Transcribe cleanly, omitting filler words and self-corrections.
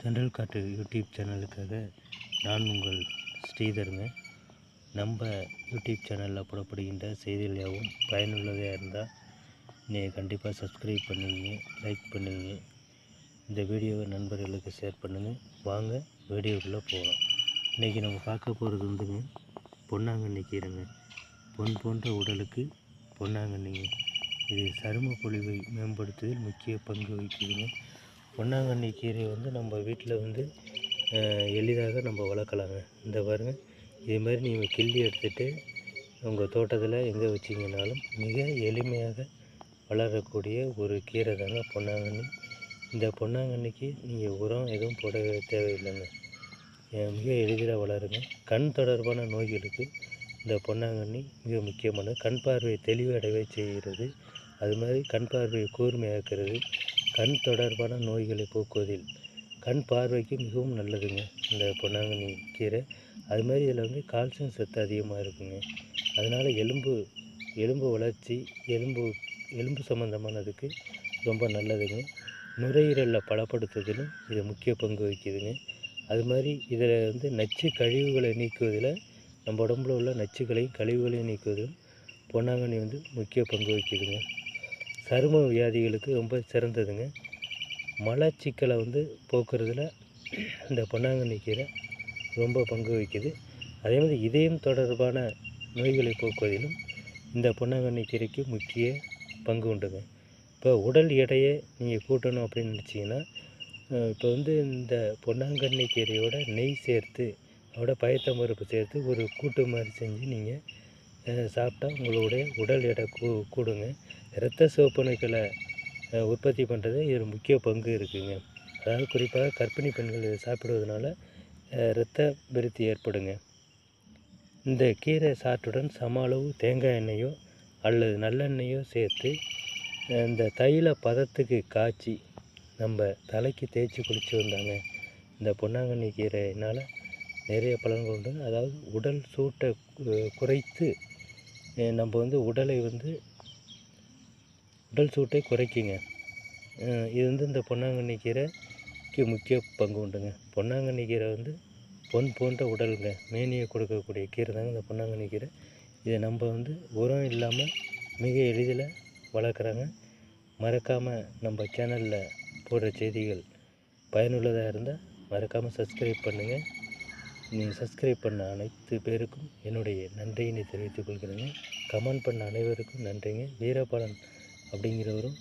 தென்றல் காற்று யூடியூப் சேனலுக்காக நான் உங்கள் ஸ்ரீதருங்க. நம்ம யூடியூப் சேனலில் போடப்படுகின்ற செய்திகள் யாவும் பயனுள்ளதாக இருந்தால் நீங்கள் கண்டிப்பாக சப்ஸ்கிரைப் பண்ணுவீங்க, லைக் பண்ணுவீங்க, இந்த வீடியோவை நண்பர்களுக்கு ஷேர் பண்ணுங்கள். வாங்க வீடியோக்குள்ளே போகலாம். இன்றைக்கி நம்ம பார்க்க போகிறது வந்துங்க பொன்னாங்கண்ணி கீரைங்க. பொன் போன்ற உடலுக்கு பொன்னாங்கண்ணிங்க. இது சரும பொலிவை மேம்படுத்துவதில் முக்கிய பங்கு வகிக்குதுங்க. பொன்னாங்கண்ணி கீரை வந்து நம்ம வீட்டில் வந்து எளிதாக நம்ம வளர்க்கலாங்க. இந்த பாருங்கள், இதே மாதிரி நீங்கள் கிள்ளி எடுத்துகிட்டு உங்கள் தோட்டத்தில் எங்கே வச்சிங்கனாலும் மிக எளிமையாக வளரக்கூடிய ஒரு கீரை தாங்க பொன்னாங்கண்ணி. இந்த பொன்னாங்கண்ணிக்கு நீங்கள் உரம் எதுவும் போட தேவையில்லைங்க, மிக எளிதில் வளருங்க. கண் தொடர்பான நோய்களுக்கு இந்த பொன்னாங்கண்ணி மிக முக்கியமானது. கண் பார்வையை தெளிவடைவை செய்கிறது, அது மாதிரி கண் பார்வையை கூர்மையாக்குறது, கண் தொடர்பான நோய்களை போக்குவதில் கண் பார்வைக்கு மிகவும் நல்லதுங்க இந்த பொன்னாங்கண்ணி கீரை. அது மாதிரி இதில் வந்து கால்சியம் சத்து அதிகமாக இருக்குங்க. அதனால் எலும்பு வளர்ச்சி, எலும்பு சம்மந்தமானதுக்கு ரொம்ப நல்லதுங்க. நுரையீரலில் பலப்படுத்துவதிலும் இது முக்கிய பங்கு வகிக்குதுங்க. அது மாதிரி இதில் வந்து நச்சு கழிவுகளை நீக்குவதில், நம்ம உடம்புல உள்ள நச்சுக்களையும் கழிவுகளையும் நீக்குவதிலும் பொன்னாங்கண்ணி வந்து முக்கிய பங்கு வகிக்குதுங்க. சரும வியாதிகளுக்கு ரொம்ப சிறந்ததுங்க. மலச்சிக்கலை வந்து போக்குறதுல இந்த பொன்னாங்கண்ணி கீரை ரொம்ப பங்கு வகிக்குது. அதே மாதிரி இதயம் தொடர்பான நோய்களை போக்குவதிலும் இந்த பொன்னாங்கண்ணி கீரைக்கு முக்கிய பங்கு உண்டுங்க. இப்போ உடல் எடையை நீங்கள் கூட்டணும் அப்படின்னு நினச்சிங்கன்னா, இப்போ வந்து இந்த பொன்னாங்கண்ணி கீரையோட நெய் சேர்த்து, அதோட பயத்தம்பருப்பு சேர்த்து ஒரு கூட்டு மாதிரி செஞ்சு நீங்கள் சாப்பிட்டா உங்களுடைய உடல் எடை கூடுங்க. இரத்த சிவப்பணுக்களை உற்பத்தி பண்ணுறது இதில் முக்கிய பங்கு இருக்குதுங்க. அதாவது குறிப்பாக கர்ப்பிணி பெண்கள் இதை சாப்பிடுவதனால இரத்த விருத்தி ஏற்படுங்க. இந்த கீரை சாற்றுடன் சம அளவு தேங்காய் எண்ணெயோ அல்லது நல்லெண்ணெயோ சேர்த்து இந்த தைல பதத்துக்கு காய்ச்சி நம்ம தலைக்கு தேய்ச்சி குளித்து வந்தாங்க இந்த பொன்னாங்கண்ணி கீரையினால் நிறைய பலன்கள் உண்டு. அதாவது உடல் சூட்டை குறைத்து நம்ம வந்து உடல் சூட்டை குறைக்குங்க. இது வந்து இந்த பொன்னாங்கண்ணி கீரைக்கு முக்கிய பங்கு உண்டுங்க. பொன்னாங்கண்ணி கீரை வந்து பொன் போன்ற உடலுங்க மேனியை கொடுக்கக்கூடிய கீரை தாங்க இந்த பொன்னாங்கண்ணி கீரை. இதை நம்ம வந்து உரம் இல்லாமல் மிக எளிதில் வளர்க்குறாங்க. மறக்காமல் நம்ம சேனலில் போடுற செய்திகள் பயனுள்ளதாக இருந்தால் மறக்காமல் சப்ஸ்கிரைப் பண்ணுங்கள். நீங்கள் சப்ஸ்கிரைப் பண்ண அனைத்து பேருக்கும் என்னுடைய நன்றியினை தெரிவித்துக் கொள்கிறேங்க. கமெண்ட் பண்ண அனைவருக்கும் நன்றிங்க. வீரபாலன் அப்படிங்கிறவரும்